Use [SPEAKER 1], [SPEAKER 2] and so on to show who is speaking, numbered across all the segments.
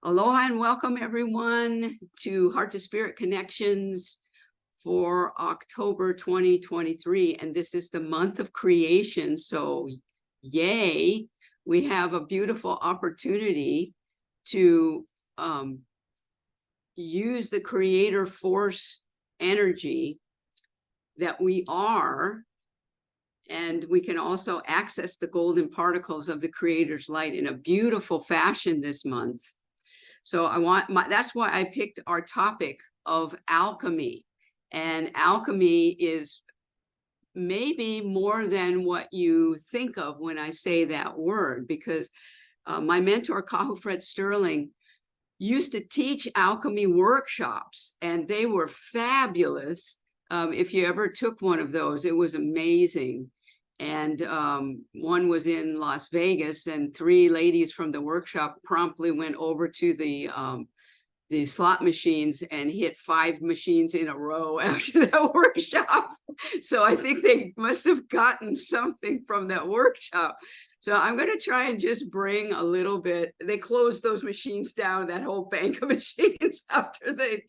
[SPEAKER 1] Aloha and welcome everyone to Heart to Spirit Connections for October 2023. And this is the month of creation. So yay, we have a beautiful opportunity to use the creator force energy that we are. And we can also access the golden particles of the creator's light in a beautiful fashion this month. So that's why I picked our topic of alchemy. And alchemy is maybe more than what you think of when I say that word, because my mentor, Kahu Fred Sterling, used to teach alchemy workshops, and they were fabulous. If you ever took one of those, it was amazing. And one was in Las Vegas, and 3 ladies from the workshop promptly went over to the slot machines and hit 5 machines in a row after that workshop. So I think they must have gotten something from that workshop. So I'm going to try and just bring a little bit. They closed those machines down, that whole bank of machines, after they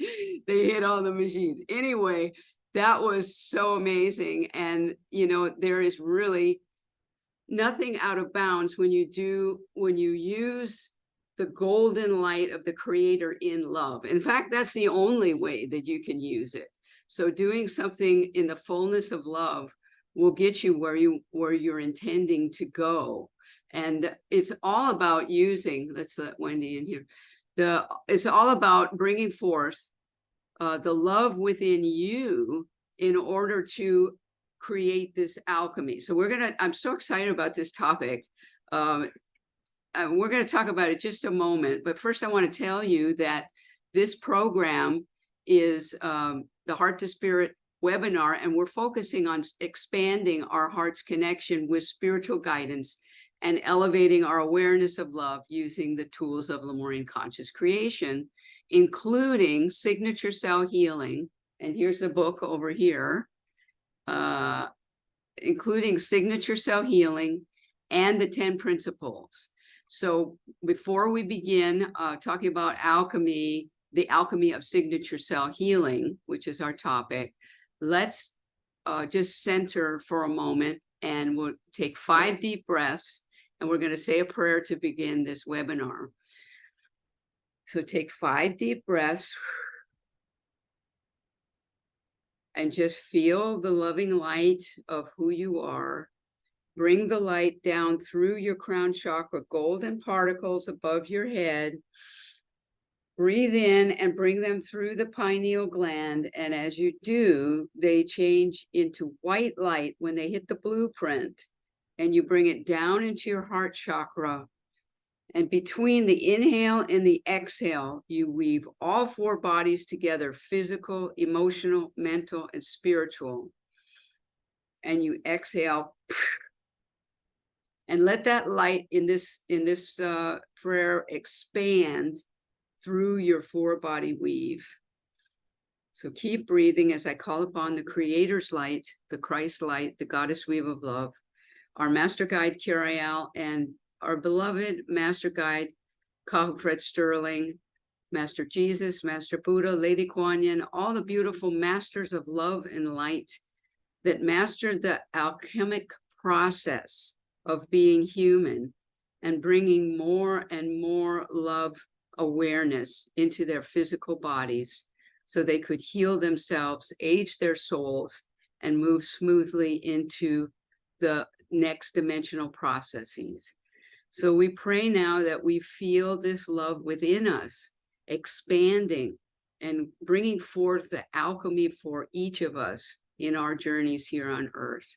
[SPEAKER 1] hit all the machines. Anyway, that was so amazing. And, you know, there is really nothing out of bounds when you use the golden light of the creator in love. In fact, that's the only way that you can use it. So doing something in the fullness of love will get you where you're intending to go. And it's all about using, let's let Wendy in here. It's all about bringing forth the love within you in order to create this alchemy. So I'm so excited about this topic. We're going to talk about it just a moment, but first I want to tell you that this program is the Heart to Spirit webinar, and we're focusing on expanding our heart's connection with spiritual guidance and elevating our awareness of love using the tools of Lemurian conscious creation, including signature cell healing. And here's the book over here, including signature cell healing and the 10 principles. So before we begin talking about alchemy, the alchemy of signature cell healing, which is our topic, let's just center for a moment, and we'll take 5 deep breaths, and we're going to say a prayer to begin this webinar. So take 5 deep breaths and just feel the loving light of who you are. Bring the light down through your crown chakra, golden particles above your head. Breathe in and bring them through the pineal gland. And as you do, they change into white light when they hit the blueprint. And you bring it down into your heart chakra. And between the inhale and the exhale, you weave all 4 bodies together: physical, emotional, mental, and spiritual. And you exhale. And let that light in this prayer expand through your 4-body weave. So keep breathing as I call upon the Creator's light, the Christ light, the Goddess weave of love, our Master Guide Kiriel, and our beloved Master Guide Kahu Fred Sterling, Master Jesus, Master Buddha, Lady Kuan Yin, all the beautiful masters of love and light that mastered the alchemic process of being human and bringing more and more love awareness into their physical bodies so they could heal themselves, age their souls, and move smoothly into the next dimensional processes. So we pray now that we feel this love within us expanding and bringing forth the alchemy for each of us in our journeys here on earth.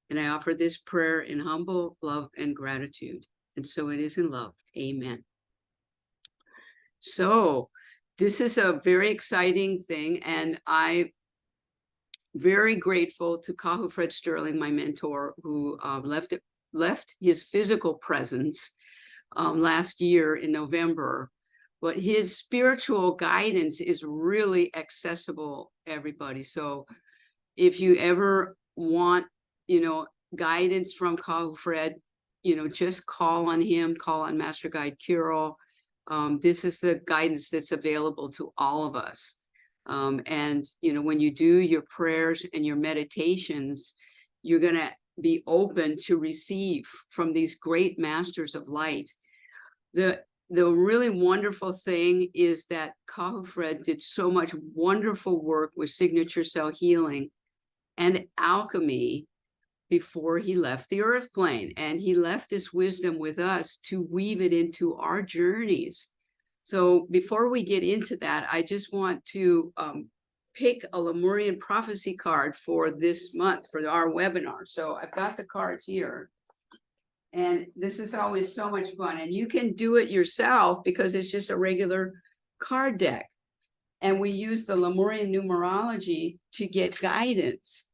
[SPEAKER 1] And I offer this prayer in humble love and gratitude. And so it is in love. Amen. So this is a very exciting thing, and I'm very grateful to Kahu Fred Sterling, my mentor, who left his physical presence last year in November, but his spiritual guidance is really accessible, everybody. So if you ever want, guidance from Kahu Fred, just call on him, call on Master Guide Kiriel. This is the guidance that's available to all of us. And, you know, when you do your prayers and your meditations, you're going to be open to receive from these great masters of light. The really wonderful thing is that Kahu Fred did so much wonderful work with signature cell healing and alchemy before he left the earth plane. And he left this wisdom with us to weave it into our journeys. So before we get into that, I just want to pick a Lemurian prophecy card for this month, for our webinar. So I've got the cards here. And this is always so much fun. And you can do it yourself because it's just a regular card deck. And we use the Lemurian numerology to get guidance.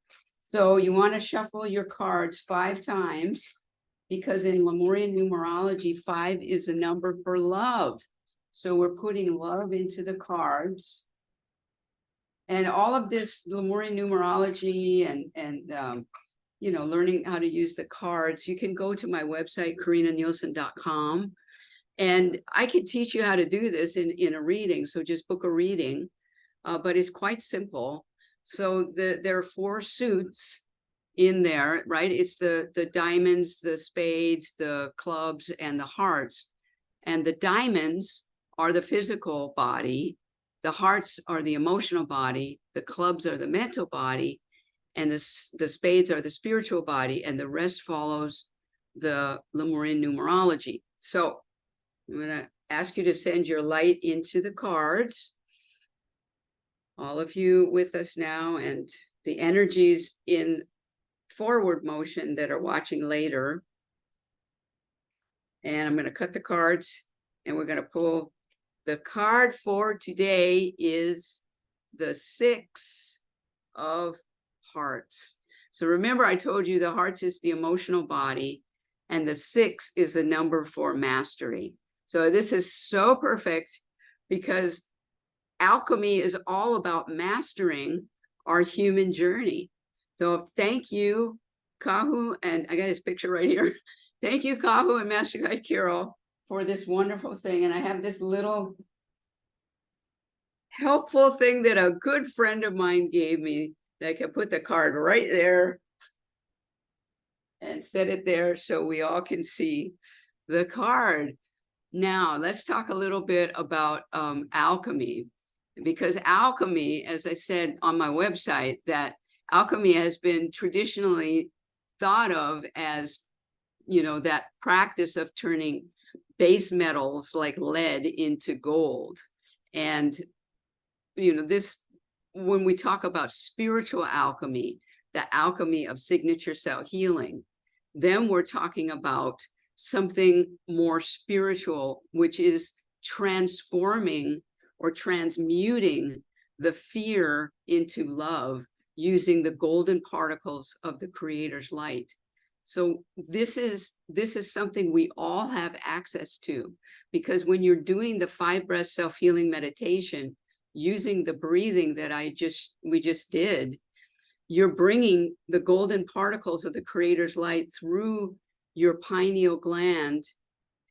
[SPEAKER 1] So you want to shuffle your cards 5 times, because in Lemurian numerology, 5 is a number for love. So we're putting love into the cards. And all of this Lemurian numerology and you know, learning how to use the cards, you can go to my website, KarinnaNielsen.com. And I can teach you how to do this in a reading. So just book a reading, but it's quite simple. So there are 4 suits in there, right? It's the diamonds, the spades, the clubs, and the hearts. And the diamonds are the physical body. The hearts are the emotional body. The clubs are the mental body. And the spades are the spiritual body. And the rest follows the Lemurian numerology. So I'm going to ask you to send your light into the cards. All of you with us now, and the energies in forward motion that are watching later. And I'm going to cut the cards, and we're going to pull. The card for today is the 6 of Hearts. So remember, I told you the hearts is the emotional body, and the 6 is the number for mastery. So this is so perfect, because alchemy is all about mastering our human journey. So thank you, Kahu, and I got his picture right here. Thank you, Kahu and Master Guide Carol, for this wonderful thing. And I have this little helpful thing that a good friend of mine gave me, that I can put the card right there and set it there so we all can see the card. Now, let's talk a little bit about alchemy, because alchemy, as I said on my website, that alchemy has been traditionally thought of as, you know, that practice of turning base metals like lead into gold. And, you know, this, when we talk about spiritual alchemy, the alchemy of signature cell healing, then we're talking about something more spiritual, which is transforming or transmuting the fear into love using the golden particles of the Creator's light. So this is something we all have access to, because when you're doing the 5 breath self-healing meditation, using the breathing that we just did, you're bringing the golden particles of the Creator's light through your pineal gland,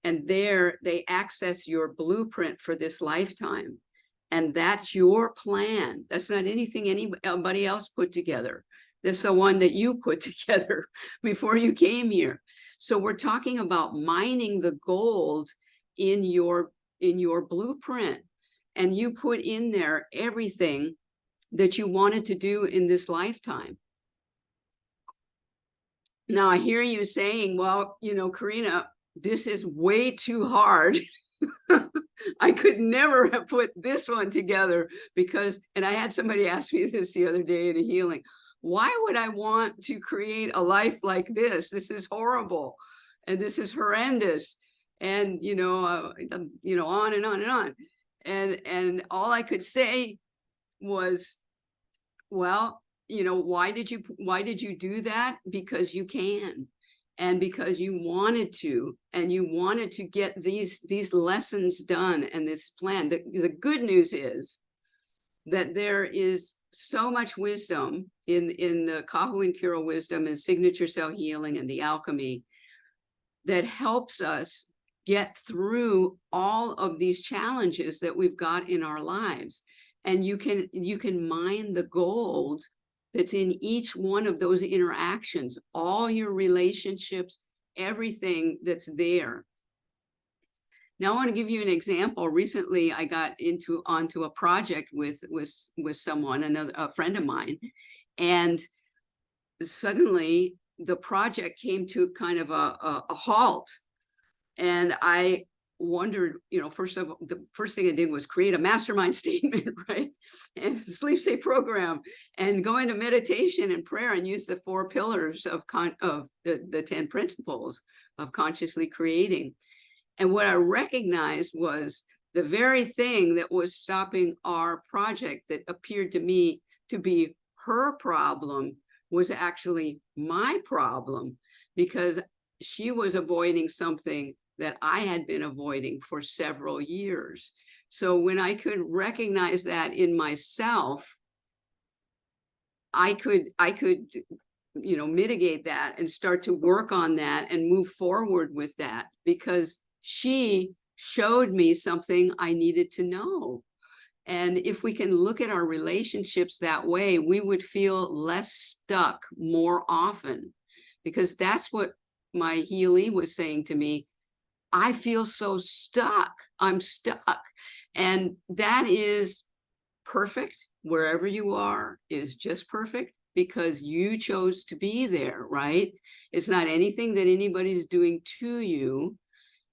[SPEAKER 1] and there they access your blueprint for this lifetime. And that's your plan. That's not anything anybody else put together. This is the one that you put together before you came here. So we're talking about mining the gold in your blueprint. And you put in there everything that you wanted to do in this lifetime. Now I hear you saying, well, you know, Karinna, this is way too hard. I could never have put this one together, because, and I had somebody ask me this the other day at a healing, why would I want to create a life like this? This is horrible. And this is horrendous. And, you know, on and on and on. And all I could say was, well, you know, why did you do that? Because you can, and because you wanted to, and you wanted to get these lessons done and this plan. The good news is that there is so much wisdom in the Kahu and Carol wisdom and signature cell healing and the alchemy that helps us get through all of these challenges that we've got in our lives. And you can mine the gold that's in each one of those interactions, all your relationships, everything that's there. Now I want to give you an example. Recently, I got onto a project with someone, a friend of mine, and suddenly the project came to kind of a halt. And I wondered, the first thing I did was create a mastermind statement, right? And sleep safe program, and go into meditation and prayer, and use the 4 pillars of the 10 principles of consciously creating. And what I recognized was the very thing that was stopping our project, that appeared to me to be her problem, was actually my problem, because she was avoiding something that I had been avoiding for several years. So when I could recognize that in myself, I could mitigate that and start to work on that and move forward with that, because she showed me something I needed to know. And if we can look at our relationships that way, we would feel less stuck more often, because that's what my healee was saying to me. I feel so stuck. I'm stuck. And that is perfect. Wherever you are is just perfect, because you chose to be there, right? It's not anything that anybody's doing to you.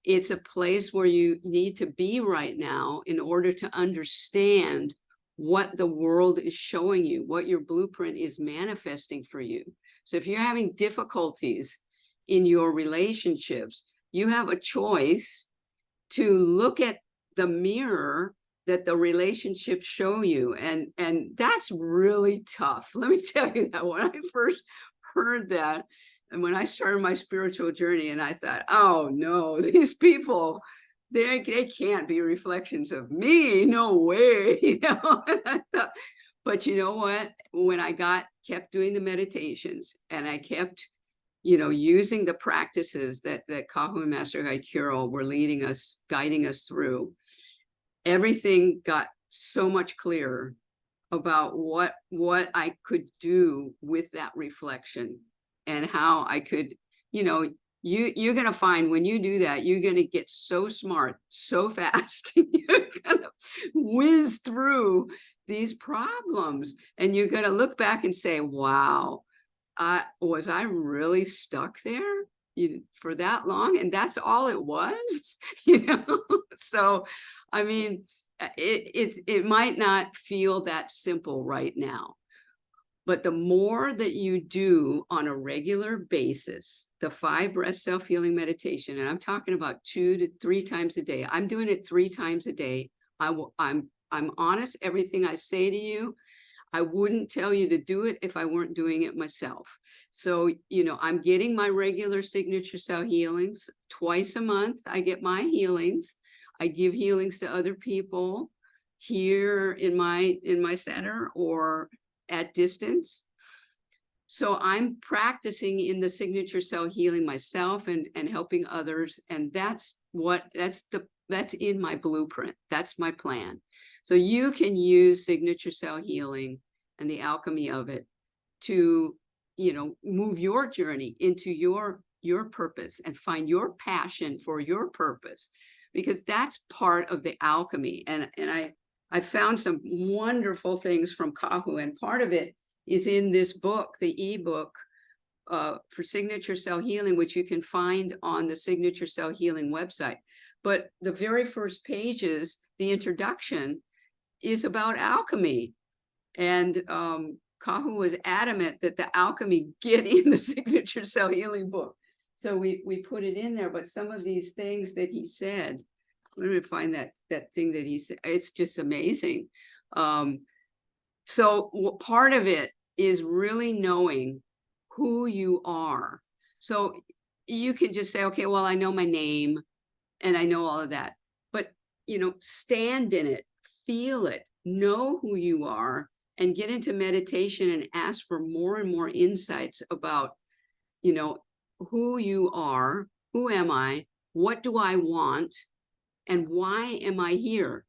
[SPEAKER 1] It's a place where you need to be right now in order to understand what the world is showing you, what your blueprint is manifesting for you. So if you're having difficulties in your relationships, you have a choice to look at the mirror that the relationships show you. And that's really tough. Let me tell you that when I first heard that, and when I started my spiritual journey, and I thought, oh no, these people, they can't be reflections of me. No way. But you know what? When I kept doing the meditations, and I kept, using the practices that Kahu and Master Guide Kiro were guiding us through, everything got so much clearer about what I could do with that reflection, and how I could, you're going to find when you do that, you're going to get so smart so fast. You're going to whiz through these problems, and you're going to look back and say, wow, was I really stuck there for that long? And that's all it was, So, I mean, it might not feel that simple right now, but the more that you do on a regular basis, the 5 breath self-healing meditation, and I'm talking about 2 to 3 times a day. I'm doing it 3 times a day. I'm honest. Everything I say to you, I wouldn't tell you to do it if I weren't doing it myself. So, I'm getting my regular signature cell healings twice a month. I get my healings. I give healings to other people here in my center or at distance. So I'm practicing in the signature cell healing myself and helping others. And that's in my blueprint. That's my plan. So you can use signature cell healing and the alchemy of it to, move your journey into your purpose and find your passion for your purpose, because that's part of the alchemy. And I found some wonderful things from Kahu, and part of it is in this book, the ebook for signature cell healing, which you can find on the signature cell healing website. But the very first pages, the introduction, is about alchemy. And Kahu was adamant that the alchemy get in the signature cell healing book. So we put it in there, but some of these things that he said, let me find that thing that he said. It's just amazing. So part of it is really knowing who you are. So you can just say, okay, well, I know my name and I know all of that, but, stand in it, feel it, know who you are, and get into meditation and ask for more and more insights about, who you are, who am I, What do I want? And why am I here?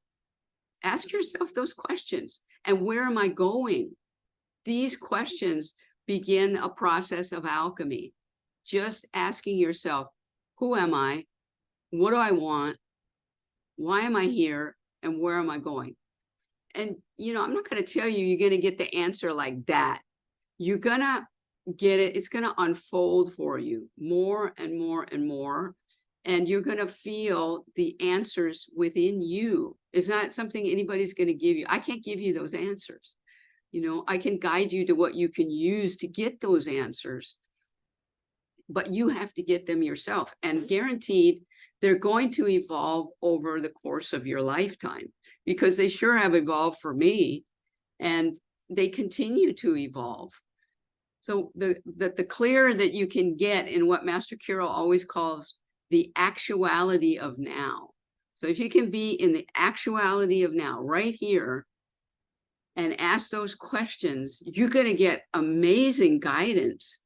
[SPEAKER 1] Ask yourself those questions. And where am I going? These questions begin a process of alchemy. Just asking yourself, who am I? What do I want? Why am I here? And where am I going? And, you know, I'm not going to tell you you're going to get the answer like that. You're going to get it. It's going to unfold for you more and more and more. And you're going to feel the answers within you. It's not something anybody's going to give you. I can't give you those answers. You know, I can guide you to what you can use to get those answers, but you have to get them yourself. And guaranteed, they're going to evolve over the course of your lifetime, because they sure have evolved for me, and they continue to evolve. So the clearer that you can get in what Master Kirill always calls the actuality of now. So if you can be in the actuality of now, right here, and ask those questions, you're going to get amazing guidance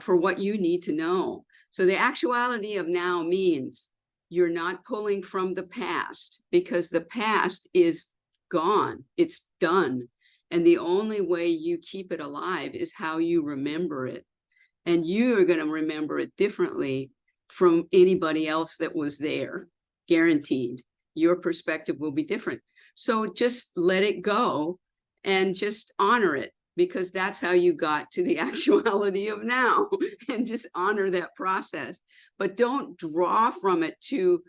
[SPEAKER 1] for what you need to know. So the actuality of now means you're not pulling from the past, because the past is gone. It's done. And the only way you keep it alive is how you remember it. And you are going to remember it differently from anybody else that was there, guaranteed. Your perspective will be different. So just let it go and just honor it, because that's how you got to the actuality of now, and just honor that process. But don't draw from it to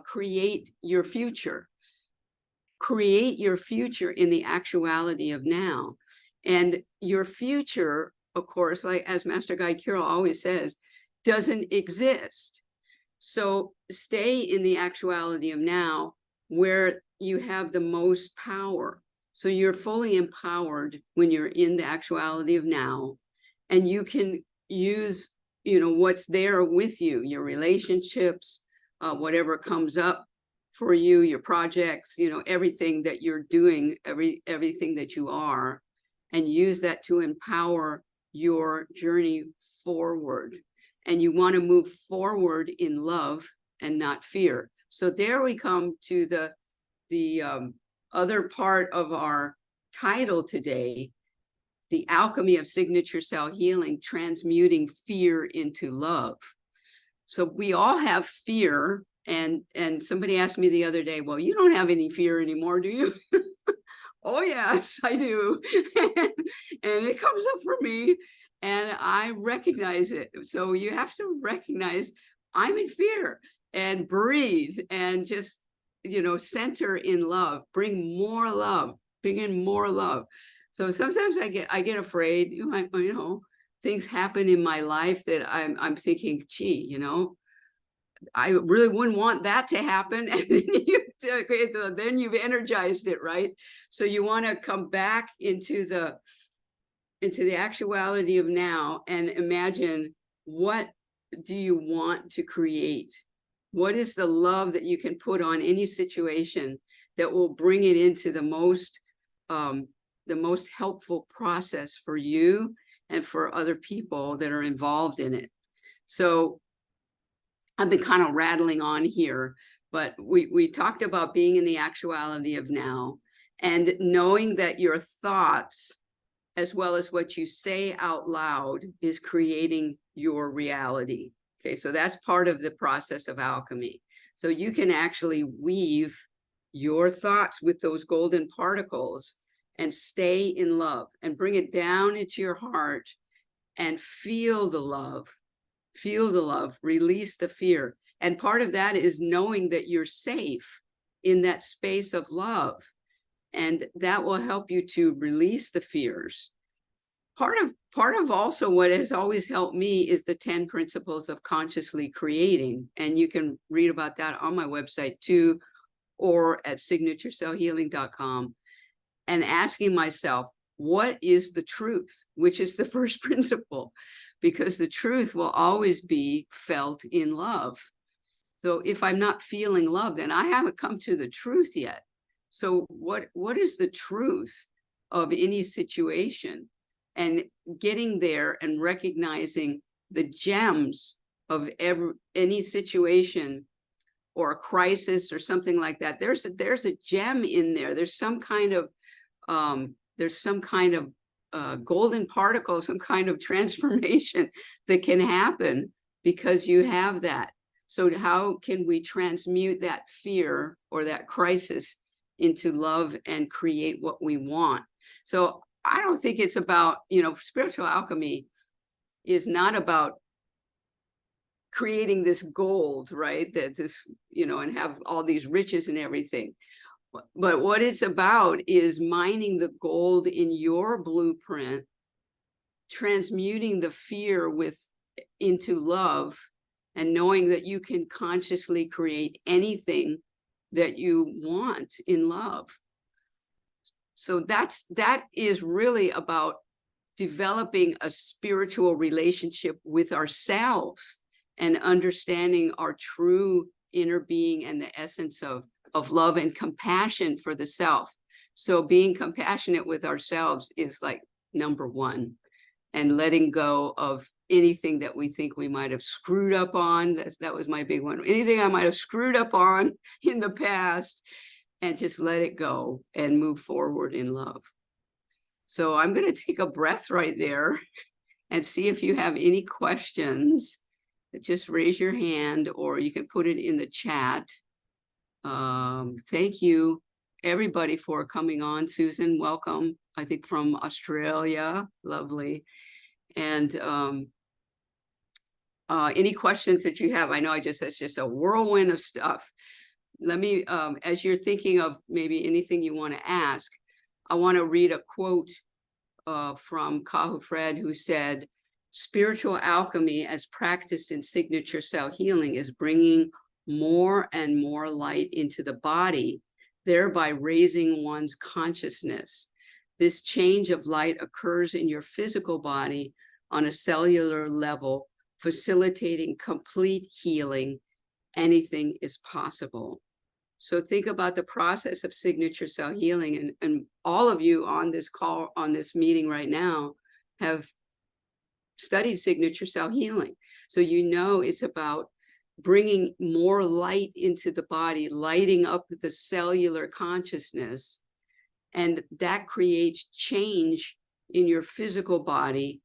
[SPEAKER 1] create your future. Create your future in the actuality of now. And your future, of course, like as Master Guide Kirill always says, doesn't exist. So stay in the actuality of now, where you have the most power. So you're fully empowered when you're in the actuality of now, and you can use, you know, what's there with you, your relationships, whatever comes up for you, your projects, you know, everything that you're doing, everything that you are, and use that to empower your journey forward. And you want to move forward in love and not fear. So there we come to the other part of our title today, the alchemy of signature cell healing, transmuting fear into love. So we all have fear, and somebody asked me the other day, well, you don't have any fear anymore, do you? Oh yes, I do. And it comes up for me, and I recognize it. So you have to recognize I'm in fear, and breathe, and just, you know, center in love, bring more love, bring in more love. So sometimes I get afraid, you know, things happen in my life that I'm thinking, gee, you know, I really wouldn't want that to happen. And then you've energized it, right? So you want to come back into the actuality of now, and imagine, what do you want to create? What is the love that you can put on any situation that will bring it into the most helpful process for you and for other people that are involved in it? So I've been kind of rattling on here, but we talked about being in the actuality of now, and knowing that your thoughts, as well as what you say out loud, is creating your reality. Okay, so that's part of the process of alchemy. So you can actually weave your thoughts with those golden particles and stay in love, and bring it down into your heart and feel the love. Feel the love, release the fear. And part of that is knowing that you're safe in that space of love. And that will help you to release the fears. Part of also what has always helped me is the 10 principles of consciously creating. And you can read about that on my website too, or at signaturecellhealing.com, and asking myself, what is the truth? Which is the first principle, because the truth will always be felt in love. So if I'm not feeling love, then I haven't come to the truth yet. So what is the truth of any situation? And getting there and recognizing the gems of any situation or a crisis or something like that, there's a gem in there. There's some kind of golden particle, some kind of transformation that can happen because you have that. So how can we transmute that fear or that crisis into love and create what we want? So I don't think it's about, spiritual alchemy is not about creating this gold, right? That this, and have all these riches and everything. But what it's about is mining the gold in your blueprint, transmuting the fear into love, and knowing that you can consciously create anything that you want in love. So that is really about developing a spiritual relationship with ourselves and understanding our true inner being and the essence of love and compassion for the self. So being compassionate with ourselves is like number one, and letting go of anything that we think we might have screwed up on. That was my big one. Anything I might have screwed up on in the past, and just let it go and move forward in love. So I'm going to take a breath right there and see if you have any questions. Just raise your hand, or you can put it in the chat. Thank you, everybody, for coming on. Susan, welcome, I think from Australia. Lovely. And any questions that you have? I know it's just a whirlwind of stuff. Let me, as you're thinking of maybe anything you want to ask, I want to read a quote from Kahu Fred, who said, "Spiritual alchemy as practiced in signature cell healing is bringing more and more light into the body, thereby raising one's consciousness. This change of light occurs in your physical body on a cellular level, facilitating complete healing. Anything is possible." So think about the process of signature cell healing, and all of you on this call, on this meeting right now, have studied signature cell healing. So it's about bringing more light into the body, lighting up the cellular consciousness, and that creates change in your physical body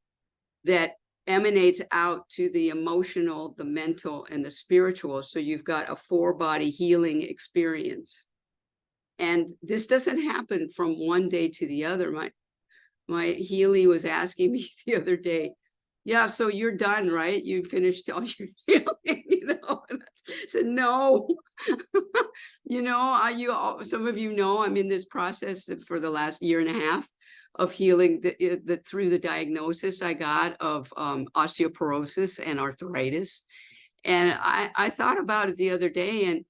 [SPEAKER 1] that emanates out to the emotional, the mental, and the spiritual. So you've got a 4-body healing experience. And this doesn't happen from one day to the other. My Healy was asking me the other day, "Yeah, so you're done, right? You finished all your healing," And I said, "No." Some of you know I'm in this process for the last year and a half of healing through the diagnosis I got of osteoporosis and arthritis. And I thought about it the other day, and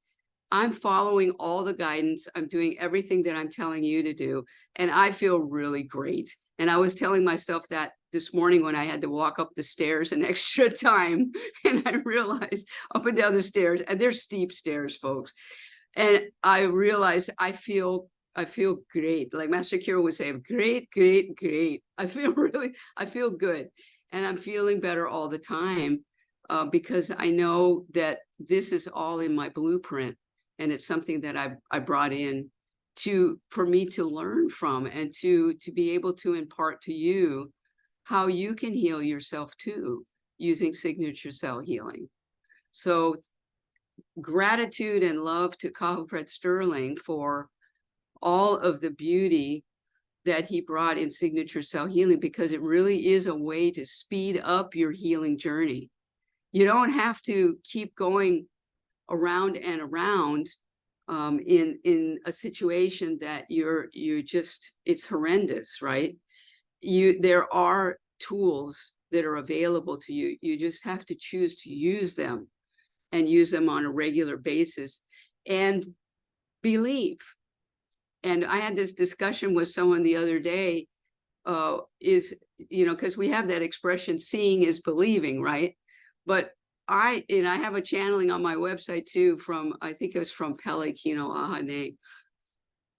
[SPEAKER 1] I'm following all the guidance. I'm doing everything that I'm telling you to do, and I feel really great. And I was telling myself that this morning when I had to walk up the stairs an extra time, and I realized up and down the stairs, and they're steep stairs, folks. And I realized I feel great. Like Master Kira would say, great, great, great. I feel good. And I'm feeling better all the time because I know that this is all in my blueprint. And it's something that I brought in for me to learn from, and to be able to impart to you how you can heal yourself too, using signature cell healing. So gratitude and love to Kahu Fred Sterling for all of the beauty that he brought in signature cell healing, because it really is a way to speed up your healing journey. You don't have to keep going around and around in a situation that it's horrendous, right? There are tools that are available to you. You just have to choose to use them, and use them on a regular basis, and believe. And I had this discussion with someone the other day, because we have that expression, seeing is believing, right? But I have a channeling on my website too from, I think it was from Pele Kino Ahane.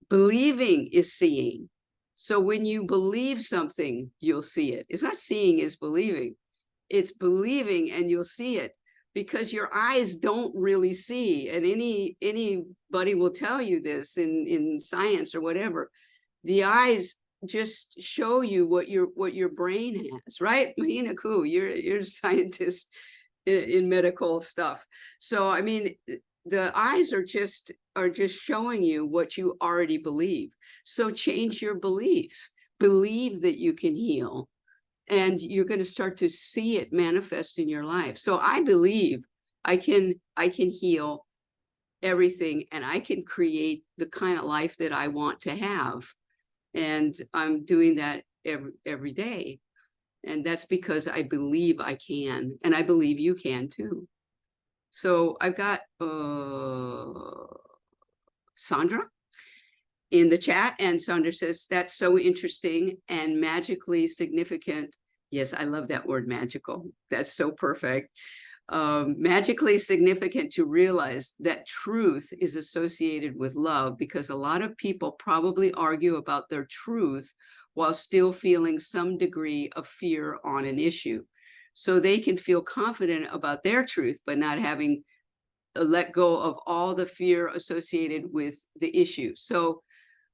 [SPEAKER 1] Believing is seeing. So when you believe something, you'll see it. It's not seeing is believing. It's believing and you'll see it. because your eyes don't really see. And anybody will tell you this in science or whatever. The eyes just show you what your brain has, right? Mahina Ku, you're a scientist in medical stuff. So I mean, the eyes are just showing you what you already believe. So change your beliefs. Believe that you can heal, and you're going to start to see it manifest in your life. So I believe I can heal everything, and I can create the kind of life that I want to have. And I'm doing that every day. And that's because I believe I can, and I believe you can too. So I've got Sandra in the chat, and Sandra says, that's so interesting and magically significant. Yes, I love that word, magical. That's so perfect. Magically significant to realize that truth is associated with love, because a lot of people probably argue about their truth while still feeling some degree of fear on an issue. So they can feel confident about their truth, but not having let go of all the fear associated with the issue. So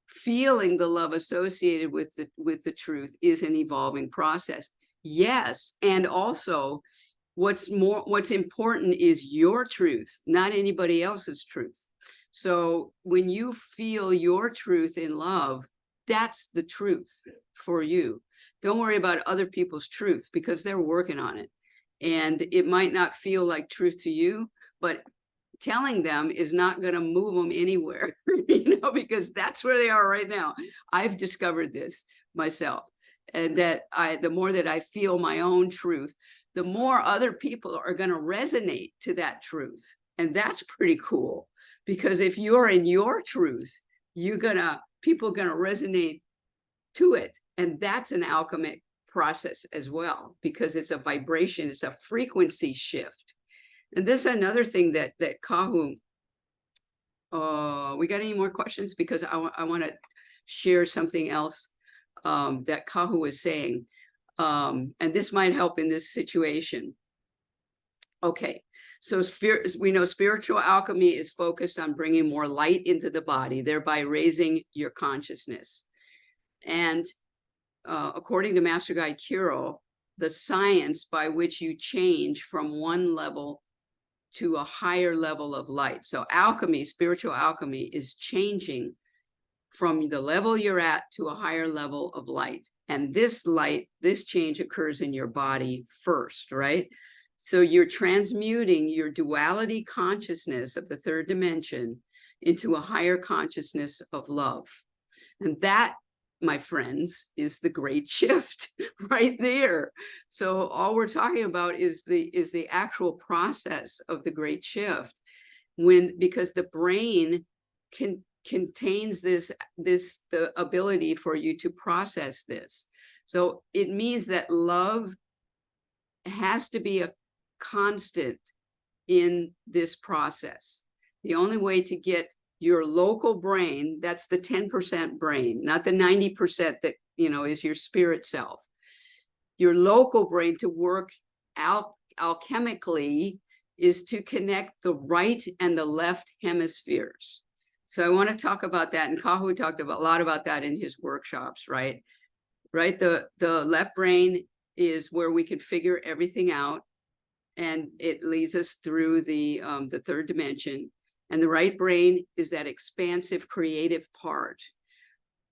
[SPEAKER 1] feeling the love associated with the truth is an evolving process. Yes, and also what's important is your truth, not anybody else's truth. So when you feel your truth in love, that's the truth for you. Don't worry about other people's truth, because they're working on it. And it might not feel like truth to you, but telling them is not going to move them anywhere, because that's where they are right now. I've discovered this myself. And that the more that I feel my own truth, the more other people are going to resonate to that truth. And that's pretty cool, because if you're in your truth, people are going to resonate to it. And that's an alchemic process as well, because it's a vibration, it's a frequency shift. And this is another thing that Kahu, we got any more questions? Because I want to share something else that Kahu was saying. And this might help in this situation. Okay, so we know spiritual alchemy is focused on bringing more light into the body, thereby raising your consciousness. And according to Master Guide Kirill, the science by which you change from one level to a higher level of light. So alchemy, spiritual alchemy, is changing from the level you're at to a higher level of light. And this light, this change occurs in your body first, right? So you're transmuting your duality consciousness of the third dimension into a higher consciousness of love. And that, my friends, is the great shift right there. So all we're talking about is the actual process of the great shift, because the brain contains the ability for you to process this. So it means that love has to be a constant in this process. The only way to get your local brain, that's the 10% brain, not the 90% that, is your spirit self. Your local brain to work out alchemically is to connect the right and the left hemispheres. So I want to talk about that. And Kahu talked a lot about that in his workshops, right? Right. The left brain is where we can figure everything out, and it leads us through the third dimension. And the right brain is that expansive, creative part.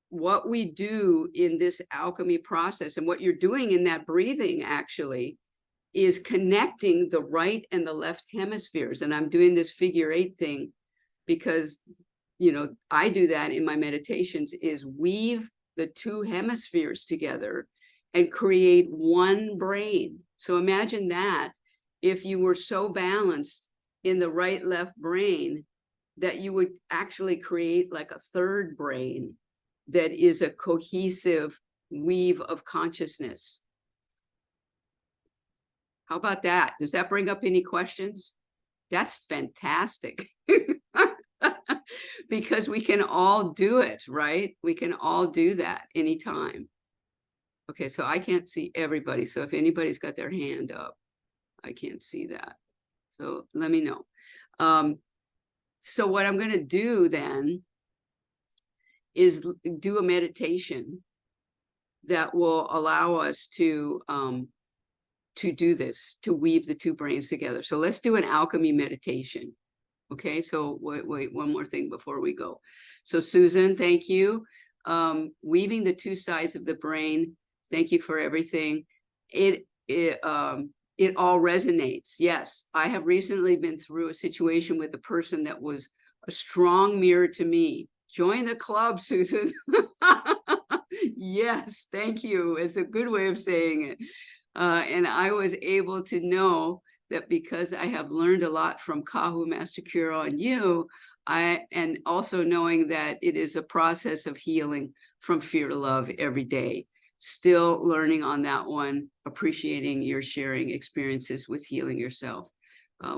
[SPEAKER 1] What we do in this alchemy process, and what you're doing in that breathing actually, is connecting the right and the left hemispheres. And I'm doing this figure 8 thing because, I do that in my meditations, is weave the two hemispheres together and create one brain. So imagine that if you were so balanced in the right left brain that you would actually create like a third brain that is a cohesive weave of consciousness. How about that? Does that bring up any questions? That's fantastic. Because we can all do it, right? We can all do that anytime. Okay, so I can't see everybody. So if anybody's got their hand up, I can't see that. So let me know. So what I'm going to do then is do a meditation that will allow us to do this, to weave the two brains together. So let's do an alchemy meditation. Okay, so wait, one more thing before we go. So Susan, thank you. Weaving the two sides of the brain. Thank you for everything. It all resonates. Yes, I have recently been through a situation with a person that was a strong mirror to me. Join the club, Susan. Yes, thank you. It's a good way of saying it. And I was able to know that because I have learned a lot from Kahu, Master Kuro, and you, and also knowing that it is a process of healing from fear to love every day. Still learning on that one, appreciating your sharing experiences with healing yourself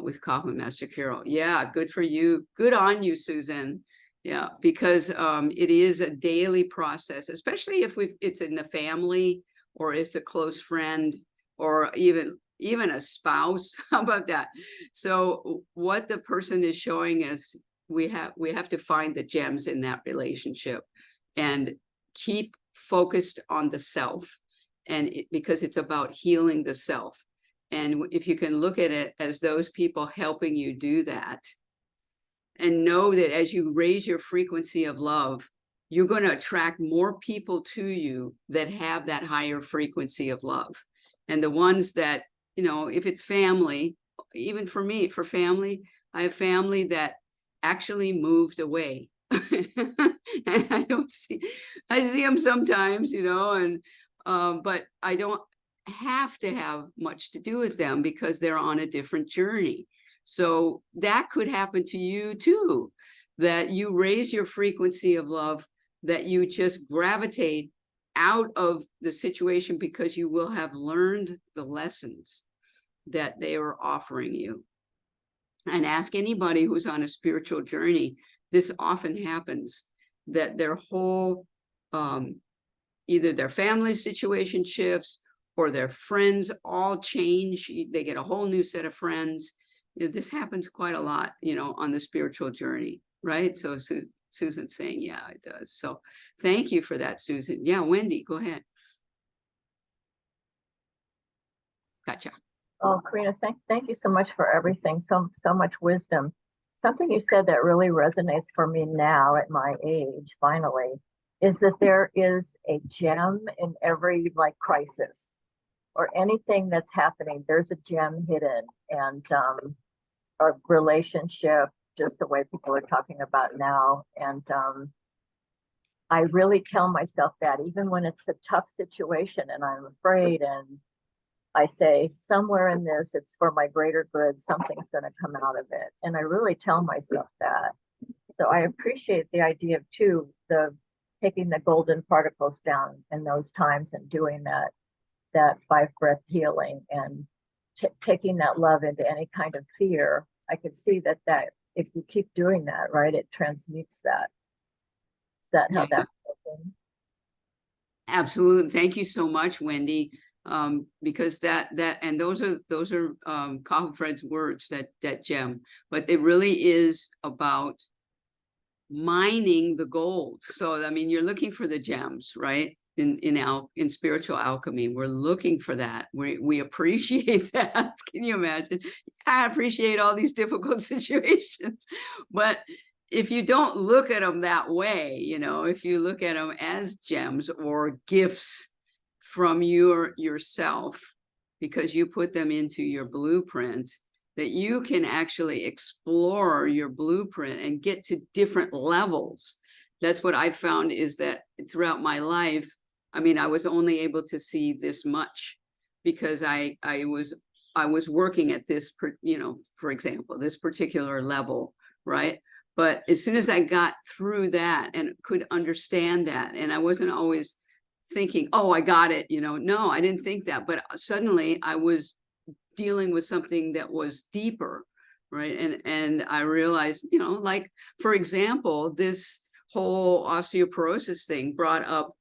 [SPEAKER 1] with Kahu and Master Kuro. Yeah, good for you. Good on you, Susan. Yeah, because it is a daily process, especially if it's in the family or it's a close friend or even a spouse. How about that? So what the person is showing us, we have to find the gems in that relationship and keep focused on the self, and because it's about healing the self. And if you can look at it as those people helping you do that, and know that as you raise your frequency of love, you're going to attract more people to you that have that higher frequency of love. And the ones that, if it's family, even for me, for family, I have family that actually moved away. And I see them sometimes, but I don't have to have much to do with them because they're on a different journey. So that could happen to you too, that you raise your frequency of love, that you just gravitate out of the situation because you will have learned the lessons that they are offering you. And ask anybody who's on a spiritual journey, this often happens, that their whole, either their family situation shifts or their friends all change. They get a whole new set of friends. This happens quite a lot, on the spiritual journey, right? So Susan's saying, yeah, it does. So thank you for that, Susan. Yeah, Wendy, go ahead. Gotcha.
[SPEAKER 2] Oh, Karinna, thank you so much for everything. So much wisdom. Something you said that really resonates for me now at my age, finally, is that there is a gem in every crisis or anything that's happening. There's a gem hidden, and a relationship, just the way people are talking about now. And I really tell myself that even when it's a tough situation and I'm afraid, and I say, somewhere in this, it's for my greater good, something's going to come out of it. And I really tell myself that. So I appreciate the idea of, too, taking the golden particles down in those times and doing that 5-breath healing and taking that love into any kind of fear. I could see that if you keep doing that, right, it transmutes that. Is that how that's working?
[SPEAKER 1] Absolutely. Thank you so much, Wendy. Because and those are Kahu Fred's words, that gem, but it really is about mining the gold. So I mean, you're looking for the gems, right? In spiritual alchemy, we're looking for that. We appreciate that. Can you imagine? I appreciate all these difficult situations, but if you don't look at them that way, if you look at them as gems or gifts from yourself, because you put them into your blueprint, that you can actually explore your blueprint and get to different levels. That's what I found, is that throughout my life, I mean, I was only able to see this much because I was working at this, for example, this particular level, right? But as soon as I got through that and could understand that, and I wasn't always thinking, oh, I got it, no, I didn't think that, but suddenly I was dealing with something that was deeper, right? And I realized, for example, this whole osteoporosis thing brought up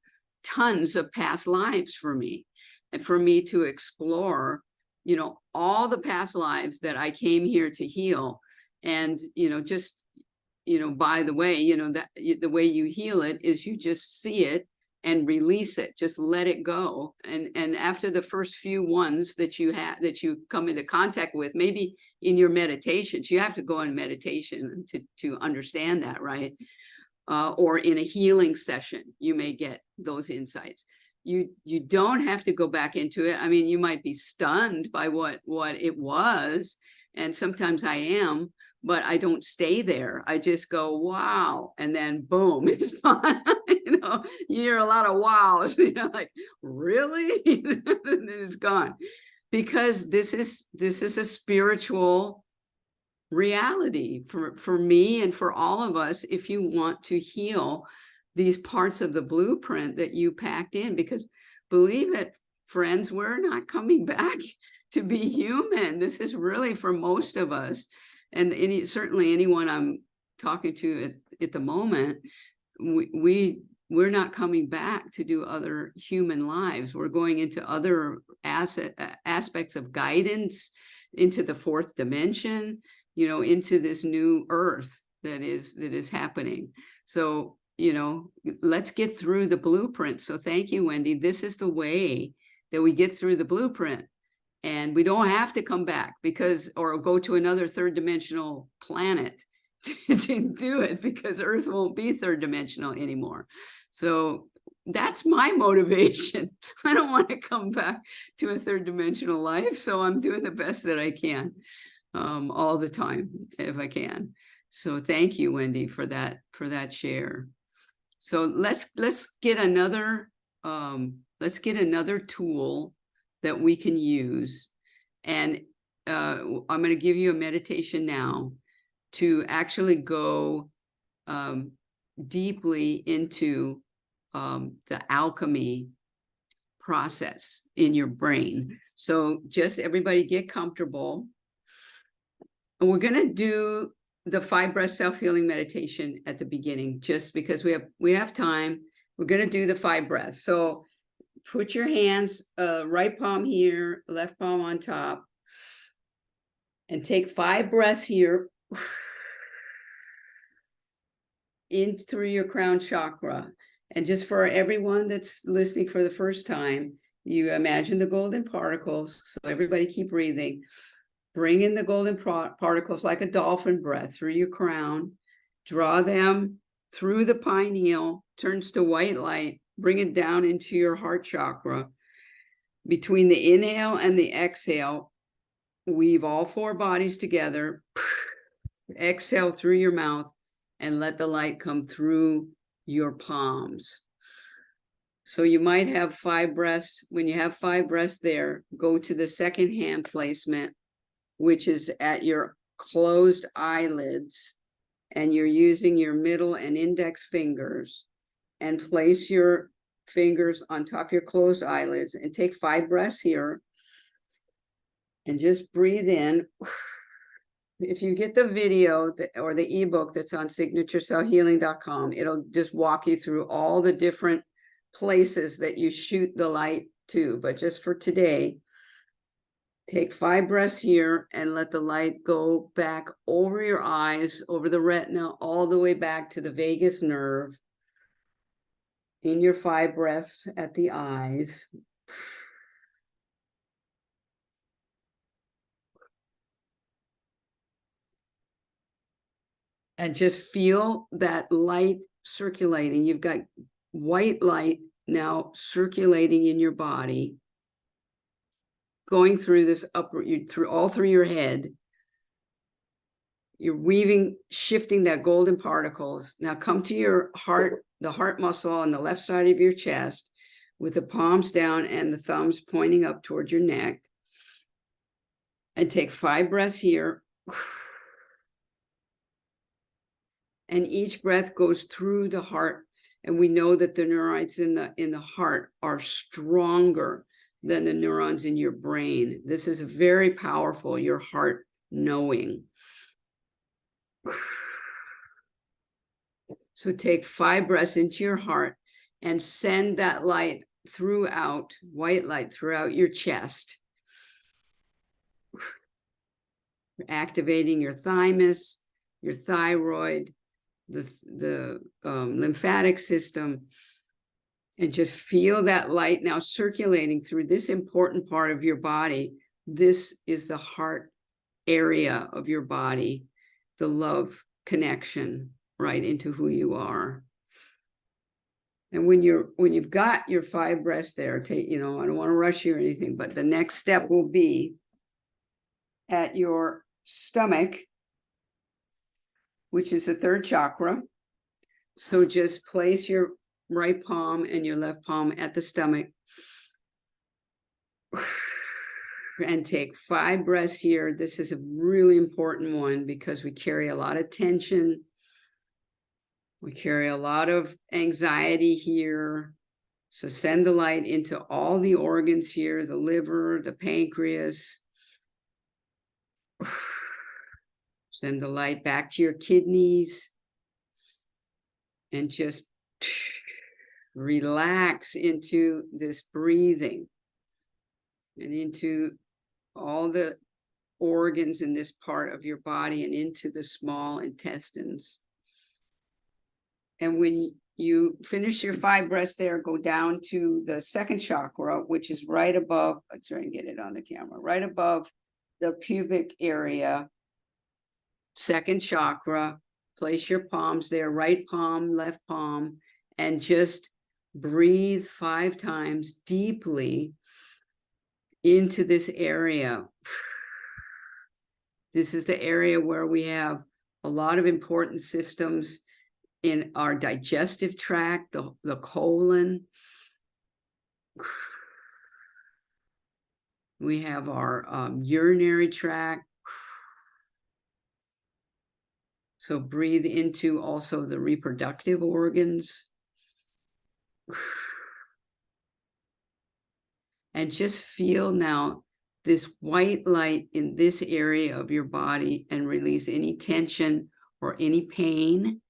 [SPEAKER 1] tons of past lives for me, and for me to explore you know, all the past lives that I came here to heal. And, you know, just, you know, by the way, you know, that the way you heal it is you just see it and release it, just let it go. And after the first few ones that you have, that you come into contact with, maybe in your meditations, you have to go in meditation to understand that, right? Or in a healing session, you may get those insights. You don't have to go back into it. I mean, you might be stunned by what it was, and sometimes I am, but I don't stay there. I just go, wow, and then boom, it's gone. You know, you hear a lot of wows, you know, like, really? And then it's gone. Because this is a spiritual reality for me and for all of us, if you want to heal these parts of the blueprint that you packed in. Because believe it, friends, we're not coming back to be human. This is really for most of us, and certainly anyone I'm talking to at the moment, we're not coming back to do other human lives. We're going into other aspects of guidance, into the fourth dimension, you know, into this new earth that is happening. So, you know, let's get through the blueprint. So thank you, Wendy. This is the way that we get through the blueprint. And we don't have to come back or go to another third dimensional planet to do it, because Earth won't be third dimensional anymore. So that's my motivation. I don't want to come back to a third dimensional life. So I'm doing the best that I can, all the time, if I can. So thank you, Wendy, for that share. So let's get another tool that we can use. And I'm going to give you a meditation now to actually go deeply into the alchemy process in your brain. So just everybody get comfortable. And we're going to do the 5 breath self-healing meditation at the beginning, just because we have time. We're going to do the 5 breaths. So put your hands, right palm here, left palm on top, and take 5 breaths here in through your crown chakra. And just for everyone that's listening for the first time, you imagine the golden particles. So everybody keep breathing. Bring in the golden particles like a dolphin breath through your crown. Draw them through the pineal, turns to white light. Bring it down into your heart chakra. Between the inhale and the exhale, weave all 4 bodies together. Exhale through your mouth and let the light come through your palms. So you might have 5 breaths. When you have 5 breaths there, go to the second hand placement, which is at your closed eyelids, and you're using your middle and index fingers, and place your fingers on top of your closed eyelids and take 5 breaths here and just breathe in. If you get the video or the ebook that's on signaturecellhealing.com, it'll just walk you through all the different places that you shoot the light to. But just for today, take 5 breaths here and let the light go back over your eyes, over the retina, all the way back to the vagus nerve. In your 5 breaths at the eyes. And just feel that light circulating. You've got white light now circulating in your body, going through this all through your head. You're weaving, shifting that golden particles. Now come to your heart, the heart muscle on the left side of your chest, with the palms down and the thumbs pointing up towards your neck. And take 5 breaths here. And each breath goes through the heart. And we know that the neurons in the heart are stronger than the neurons in your brain. This is very powerful, your heart knowing. So take 5 breaths into your heart and send that light throughout, white light throughout your chest. activating your thymus, your thyroid, the lymphatic system, and just feel that light now circulating through this important part of your body. This is the heart area of your body, the love connection right into who you are. And when you've got your 5 breaths there, take, I don't want to rush you or anything, but the next step will be at your stomach, which is the 3rd chakra. So just place your right palm and your left palm at the stomach and take 5 breaths here. This is a really important one because we carry a lot of tension. We carry a lot of anxiety here. So send the light into all the organs here, the liver, the pancreas. Send the light back to your kidneys. And just relax into this breathing and into all the organs in this part of your body and into the small intestines. And when you finish your 5 breaths there, go down to the 2nd chakra, which is right above, let's try and get it on the camera, right above the pubic area, 2nd chakra. Place your palms there, right palm, left palm, and just breathe 5 times deeply into this area. This is the area where we have a lot of important systems in our digestive tract, the colon. We have our urinary tract. So breathe into also the reproductive organs. And just feel now this white light in this area of your body and release any tension or any pain,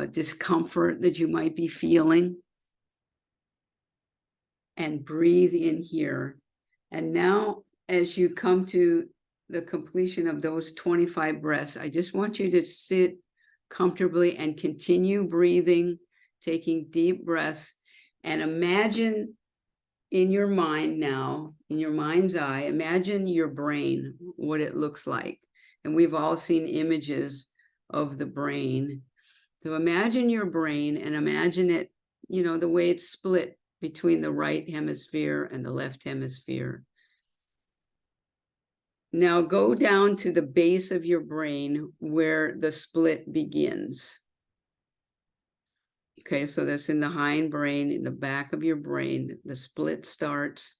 [SPEAKER 1] discomfort that you might be feeling. And breathe in here. And now, as you come to the completion of those 25 breaths, I just want you to sit comfortably and continue breathing, taking deep breaths, and imagine in your mind now, in your mind's eye, imagine your brain, what it looks like. And we've all seen images of the brain. So imagine your brain and imagine it, the way it's split between the right hemisphere and the left hemisphere. Now go down to the base of your brain where the split begins. Okay, so that's in the hind brain, in the back of your brain, the split starts.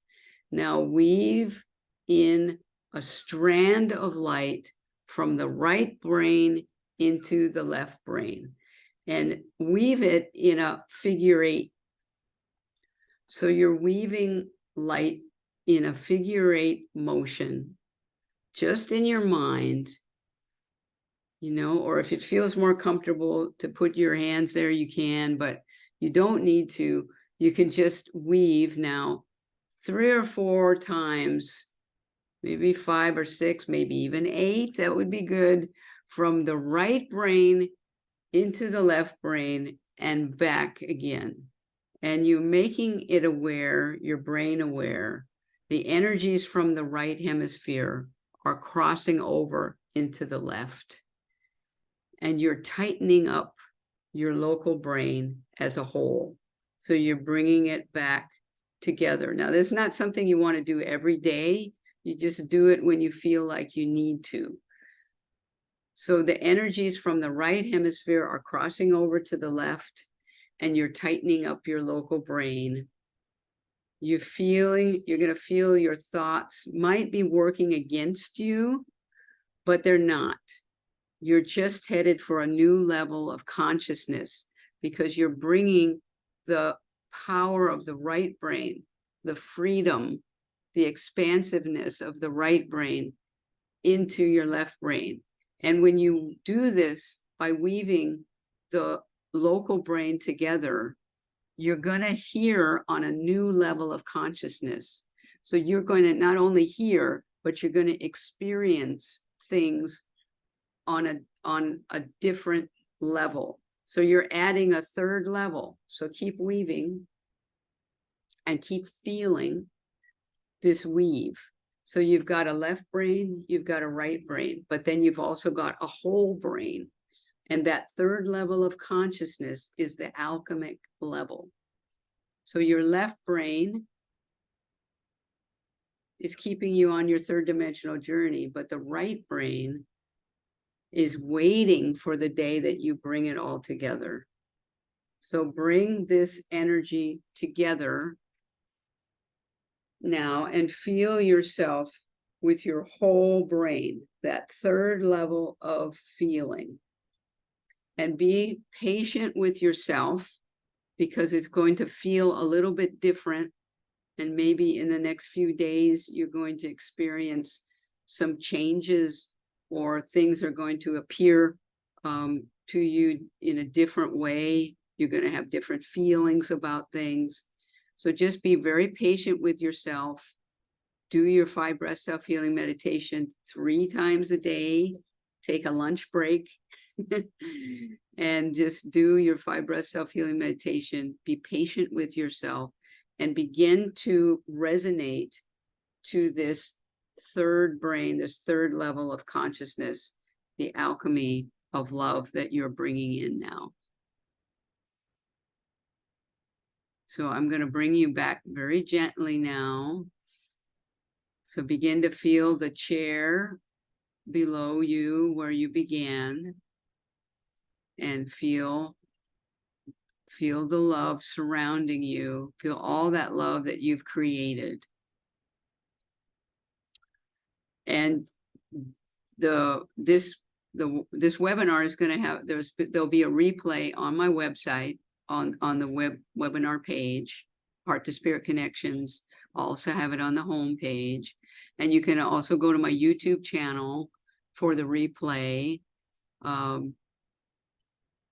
[SPEAKER 1] Now weave in a strand of light from the right brain into the left brain and weave it in a figure 8. So you're weaving light in a figure 8 motion, just in your mind, or if it feels more comfortable to put your hands there, you can, but you don't need to. You can just weave now 3 or 4 times, maybe 5 or 6, maybe even 8. That would be good, from the right brain into the left brain and back again. And you're making it aware, your brain aware, the energies from the right hemisphere are crossing over into the left. And you're tightening up your local brain as a whole. So you're bringing it back together. Now, this is not something you want to do every day. You just do it when you feel like you need to. So the energies from the right hemisphere are crossing over to the left, and you're tightening up your local brain. You're going to feel your thoughts might be working against you, but they're not. You're just headed for a new level of consciousness because you're bringing the power of the right brain, the freedom, the expansiveness of the right brain into your left brain. And when you do this by weaving the local brain together, you're going to hear on a new level of consciousness. So you're going to not only hear, but you're going to experience things on a different level. So you're adding a third level. So keep weaving and keep feeling this weave. So you've got a left brain, you've got a right brain, but then you've also got a whole brain. And that third level of consciousness is the alchemic level. So your left brain is keeping you on your third dimensional journey, but the right brain is waiting for the day that you bring it all together. So bring this energy together now and feel yourself with your whole brain, that third level of feeling. And be patient with yourself, because it's going to feel a little bit different. And maybe in the next few days, you're going to experience some changes, or things are going to appear to you in a different way. You're going to have different feelings about things. So just be very patient with yourself. Do your 5 breath self-healing meditation 3 times a day. Take a lunch break and just do your 5 breath self-healing meditation. Be patient with yourself and begin to resonate to this third brain, this third level of consciousness, the alchemy of love that you're bringing in now. So I'm going to bring you back very gently now. So begin to feel the chair below you where you began, and feel the love surrounding you. Feel all that love that you've created. And this webinar is going to have, there'll be a replay on my website, on the webinar page, Heart to Spirit Connections. I'll also have it on the home page. And you can also go to my YouTube channel for the replay.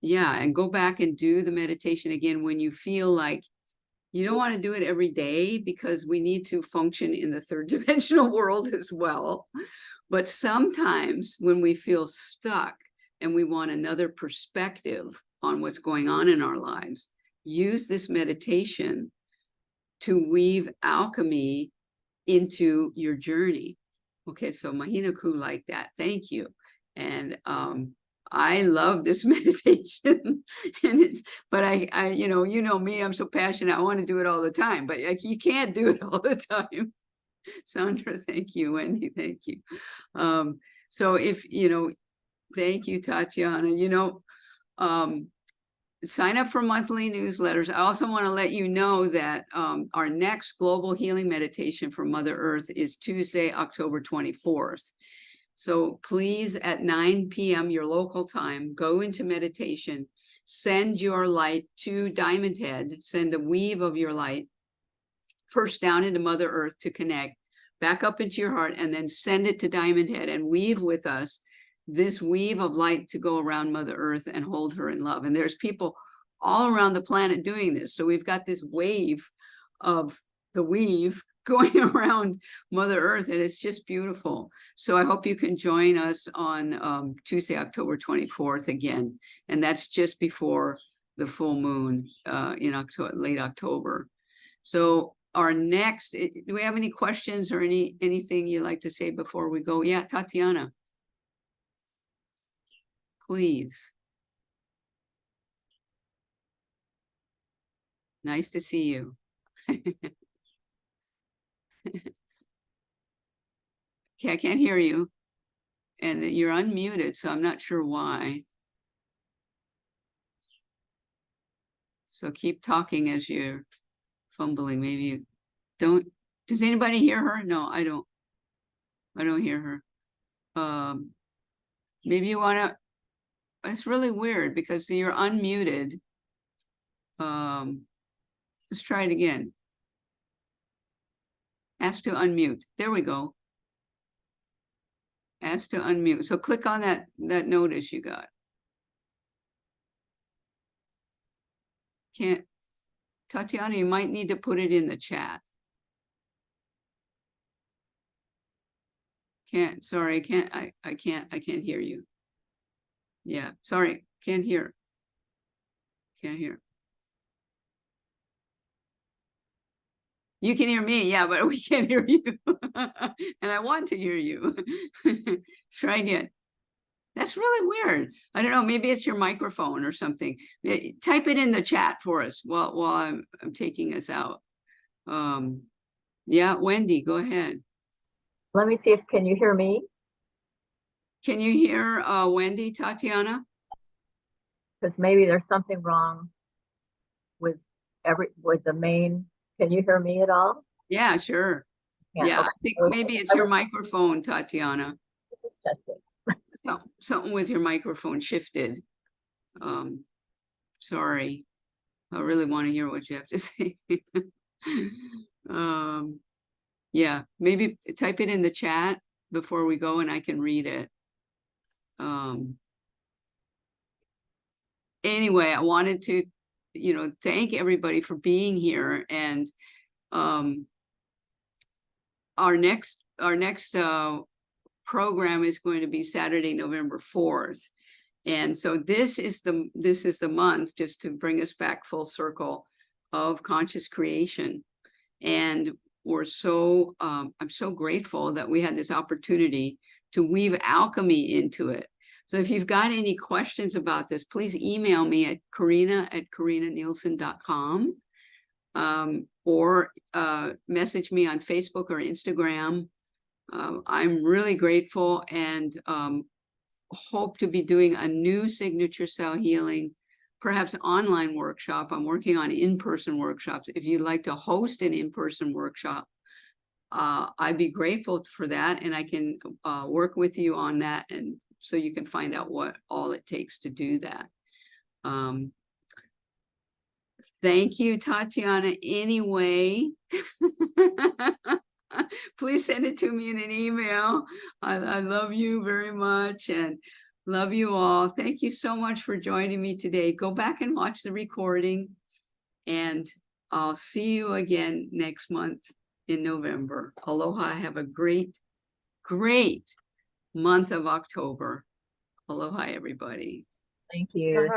[SPEAKER 1] Yeah, and go back and do the meditation again when you feel like you don't want to do it every day, because we need to function in the third dimensional world as well. But sometimes when we feel stuck and we want another perspective on what's going on in our lives, use this meditation to weave alchemy into your journey. Okay, so Mahina Ku like that. Thank you. And I love this meditation. And but I you know me, I'm so passionate. I want to do it all the time, but you can't do it all the time. Sandra, thank you. Wendy, thank you. So if, thank you, Tatiana, sign up for monthly newsletters. I also want to let you know that our next global healing meditation for Mother Earth is Tuesday, October 24th. So please, at 9 p.m. your local time, go into meditation, send your light to Diamond Head, send a weave of your light first down into Mother Earth to connect, back up into your heart, and then send it to Diamond Head and weave with us this weave of light to go around Mother Earth and hold her in love. And there's people all around the planet doing this. So we've got this wave of the weave going around Mother Earth, and it's just beautiful. So I hope you can join us on Tuesday, October 24th again. And that's just before the full moon in October, late October. So our next, do we have any questions or anything you'd like to say before we go? Yeah, Tatiana. Please. Nice to see you. Okay, I can't hear you. And you're unmuted, so I'm not sure why. So keep talking as you're fumbling. Maybe you don't. Does anybody hear her? No, I don't. I don't hear her. Maybe you want to. It's really weird because you're unmuted. Let's try it again. Ask to unmute. There we go. Ask to unmute. So click on that notice you got. Can't. Tatiana, you might need to put it in the chat. Sorry, I can't hear you. Yeah, sorry, can't hear. Can't hear. You can hear me, yeah, but we can't hear you. And I want to hear you. Try again. That's really weird. I don't know, maybe it's your microphone or something. Type it in the chat for us while I'm taking us out. Yeah, Wendy, go ahead.
[SPEAKER 2] Let me see if, can you hear me?
[SPEAKER 1] Can you hear Wendy, Tatiana?
[SPEAKER 2] Because maybe there's something wrong with the main. Can you hear me at all?
[SPEAKER 1] Yeah, sure. Yeah,
[SPEAKER 2] okay.
[SPEAKER 1] I think maybe it's your microphone, Tatiana.
[SPEAKER 2] Just testing.
[SPEAKER 1] So, something with your microphone shifted. Sorry. I really want to hear what you have to say. Yeah, maybe type it in the chat before we go and I can read it. Anyway, I wanted to, thank everybody for being here. And our next program is going to be Saturday, November 4th. And so this is the month, just to bring us back full circle, of conscious creation. And I'm so grateful that we had this opportunity to weave alchemy into it. So if you've got any questions about this, please email me at KarinnaNielsen.com, or message me on Facebook or Instagram. I'm really grateful, and hope to be doing a new signature cell healing, perhaps online workshop. I'm working on in-person workshops. If you'd like to host an in-person workshop, I'd be grateful for that, and I can work with you on that, and so you can find out what all it takes to do that. Thank you, Tatiana. Anyway, please send it to me in an email. I love you very much and love you all. Thank you so much for joining me today. Go back and watch the recording, and I'll see you again next month in November. Aloha. Have a great, great month of October. Aloha, everybody.
[SPEAKER 2] Thank you.